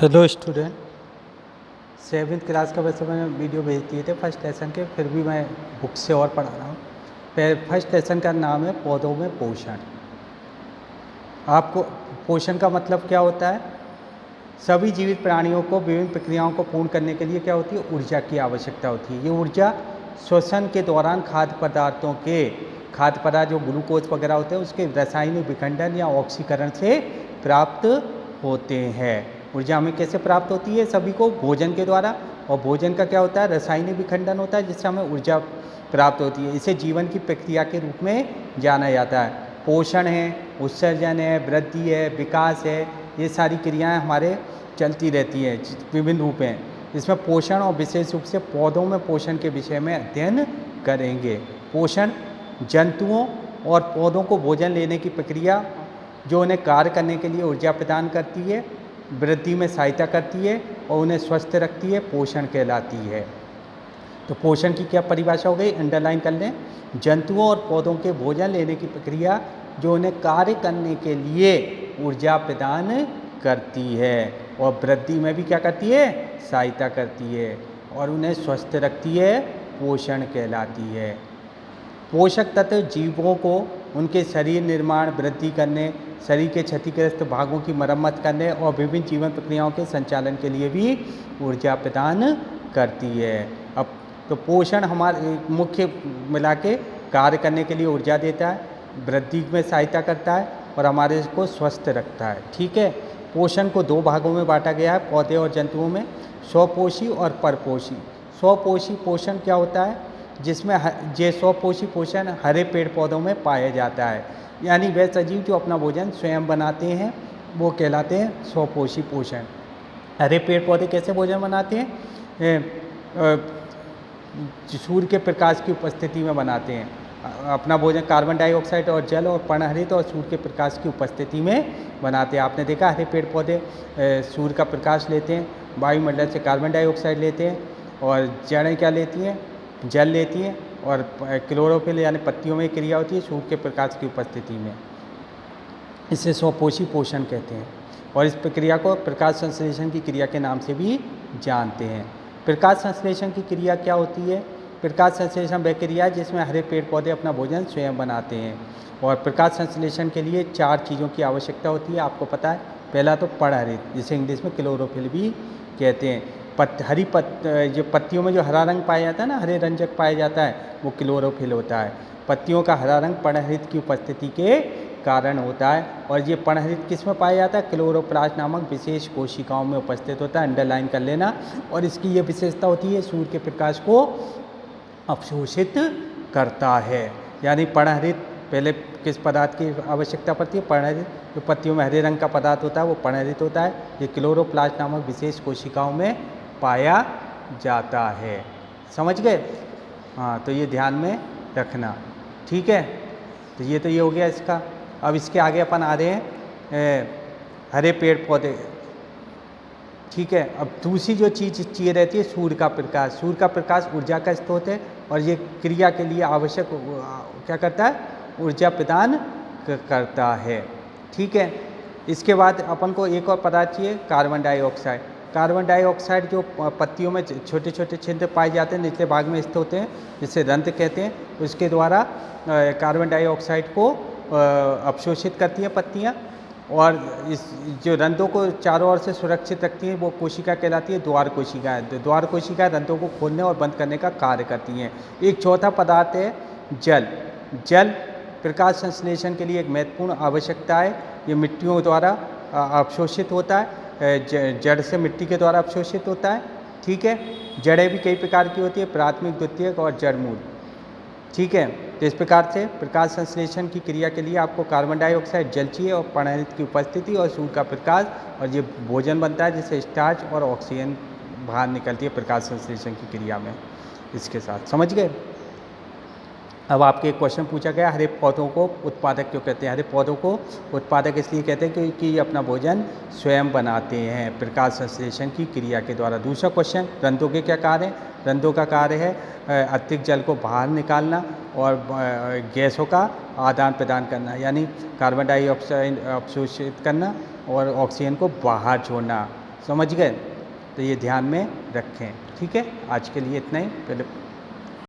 Hello student, 7th class का वैसे मैंने वीडियो भेज दिए थे फर्स्ट लेसन के, फिर भी मैं बुक से और पढ़ा रहा हूँ। फर्स्ट लेसन का नाम है पौधों में पोषण। आपको पोषण का मतलब क्या होता है? सभी जीवित प्राणियों को विभिन्न प्रक्रियाओं को पूर्ण करने के लिए क्या होती है? ऊर्जा की आवश्यकता होती है। ये ऊर्जा श्वसन के दौरान खाद्य पदार्थ जो ग्लूकोज वगैरह होते हैं उसके रासायनिक विखंडन या ऑक्सीकरण से प्राप्त होते हैं। ऊर्जा हमें कैसे प्राप्त होती है? सभी को भोजन के द्वारा, और भोजन का क्या होता है? रासायनिक विखंडन होता है जिससे हमें ऊर्जा प्राप्त होती है। इसे जीवन की प्रक्रिया के रूप में जाना जाता है। पोषण है, उत्सर्जन है, वृद्धि है, विकास है, ये सारी क्रियाएं हमारे चलती रहती है, विभिन्न रूप हैं। इसमें पोषण और विशेष रूप से पौधों में पोषण के विषय में अध्ययन करेंगे। पोषण जंतुओं और पौधों को भोजन लेने की प्रक्रिया जो उन्हें कार्य करने के लिए ऊर्जा प्रदान करती है, वृद्धि में सहायता करती है और उन्हें स्वस्थ रखती है, पोषण कहलाती है। तो पोषण की क्या परिभाषा हो गई? अंडरलाइन कर लें। जंतुओं और पौधों के भोजन लेने की प्रक्रिया जो उन्हें कार्य करने के लिए ऊर्जा प्रदान करती है और वृद्धि में भी क्या करती है? सहायता करती है और उन्हें स्वस्थ रखती है, पोषण कहलाती है। पोषक तत्व जीवों को उनके शरीर निर्माण, वृद्धि करने, शरीर के क्षतिग्रस्त भागों की मरम्मत करने और विभिन्न जीवन प्रक्रियाओं के संचालन के लिए भी ऊर्जा प्रदान करती है। अब तो पोषण हमारे मुख्य मिला के कार्य करने के लिए ऊर्जा देता है, वृद्धि में सहायता करता है और हमारे को स्वस्थ रखता है। ठीक है। पोषण को दो भागों में बांटा गया है पौधे और जंतुओं में, स्वपोषी और परपोषी। स्वपोषी पोषण क्या होता है? जिसमें ये स्वपोषी पोषण हरे पेड़ पौधों में पाया जाता है, यानी वे सजीव जो अपना भोजन स्वयं बनाते हैं वो कहलाते हैं स्वपोषी पोषण। हरे पेड़ पौधे कैसे भोजन बनाते हैं? सूर्य के प्रकाश की उपस्थिति में बनाते हैं अपना भोजन। कार्बन डाइऑक्साइड और जल और पर्णहरित और सूर्य के प्रकाश की उपस्थिति में बनाते हैं। आपने देखा हरे पेड़ पौधे सूर्य का प्रकाश लेते हैं, वायुमंडल से कार्बन डाइऑक्साइड लेते हैं, और जड़ें क्या लेती हैं? जल लेती हैं, और क्लोरोफिल यानी पत्तियों में क्रिया होती है सूर्य के प्रकाश की उपस्थिति में। इसे स्वपोषी पोषण कहते हैं और इस प्रक्रिया को प्रकाश संश्लेषण की क्रिया के नाम से भी जानते हैं। प्रकाश संश्लेषण की क्रिया क्या होती है? प्रकाश संश्लेषण वह क्रिया जिसमें हरे पेड़ पौधे अपना भोजन स्वयं बनाते हैं, और प्रकाश संश्लेषण के लिए 4 चीज़ों की आवश्यकता होती है, आपको पता है। पहला तो पर्णहरित, जिसे इंग्लिश में क्लोरोफिल भी कहते हैं। जो पत्तियों में जो हरा रंग पाया जाता है ना, हरे रंजक पाया जाता है, वो क्लोरोफिल होता है। पत्तियों का हरा रंग पर्णहरित की उपस्थिति के कारण होता है, और ये पर्णहरित किस में पाया जाता है? क्लोरोप्लास्ट नामक विशेष कोशिकाओं में उपस्थित होता है। अंडरलाइन कर लेना। और इसकी ये विशेषता होती है सूर्य के प्रकाश को अवशोषित करता है। यानी पर्णहरित पहले किस पदार्थ की आवश्यकता पड़ती है? पर्णहरित। जो पत्तियों में हरे रंग का पदार्थ होता है वो पर्णहरित होता है। ये क्लोरोप्लास्ट नामक विशेष कोशिकाओं में पाया जाता है। समझ गए? हाँ, तो ये ध्यान में रखना। ठीक है। तो ये हो गया इसका। अब इसके आगे अपन आ रहे हैं हरे पेड़ पौधे। ठीक है। अब दूसरी जो चीज़ चाहिए रहती है, सूर्य का प्रकाश। सूर्य का प्रकाश ऊर्जा का स्रोत है और ये क्रिया के लिए आवश्यक क्या करता है? ऊर्जा प्रदान करता है। ठीक है। इसके बाद अपन को एक और पदार्थ चाहिए, कार्बन डाइऑक्साइड। कार्बन डाइऑक्साइड जो पत्तियों में छोटे छोटे छिद्र पाए जाते हैं, निचले भाग में स्थित होते हैं, जिसे रंध्र कहते हैं, उसके द्वारा कार्बन डाइऑक्साइड को अवशोषित करती हैं पत्तियाँ, और इस जो रंध्रों को चारों ओर से सुरक्षित रखती हैं वो कोशिका कहलाती है द्वार कोशिका। द्वार कोशिका रंध्रों को खोलने और बंद करने का कार्य करती हैं। एक चौथा पदार्थ है जल। जल प्रकाश संश्लेषण के लिए एक महत्वपूर्ण आवश्यकता है। ये मिट्टियों द्वारा अवशोषित होता है, जड़ से मिट्टी के द्वारा अवशोषित होता है। ठीक है। जड़ें भी कई प्रकार की होती है, प्राथमिक, द्वितीयक और जड़ मूल। ठीक है। तो इस प्रकार से प्रकाश संश्लेषण की क्रिया के लिए आपको कार्बन डाइऑक्साइड, जल चाहिए और पर्णहरित की उपस्थिति और सूर्य का प्रकाश, और ये भोजन बनता है जिससे स्टार्च और ऑक्सीजन बाहर निकलती है प्रकाश संश्लेषण की क्रिया में। इसके साथ समझ गए? अब आपके एक क्वेश्चन पूछा गया, हरे पौधों को उत्पादक क्यों कहते हैं? हरे पौधों को उत्पादक इसलिए कहते हैं क्योंकि ये अपना भोजन स्वयं बनाते हैं प्रकाश संश्लेषण की क्रिया के द्वारा। दूसरा क्वेश्चन, रंध्रों के क्या कार्य हैं? रंध्रों का कार्य है अतिरिक्त जल को बाहर निकालना और गैसों का आदान प्रदान करना, यानी कार्बन डाइऑक्साइड अवशोषित करना और ऑक्सीजन को बाहर छोड़ना। समझ गए? तो ये ध्यान में रखें। ठीक है, आज के लिए इतना ही। पहले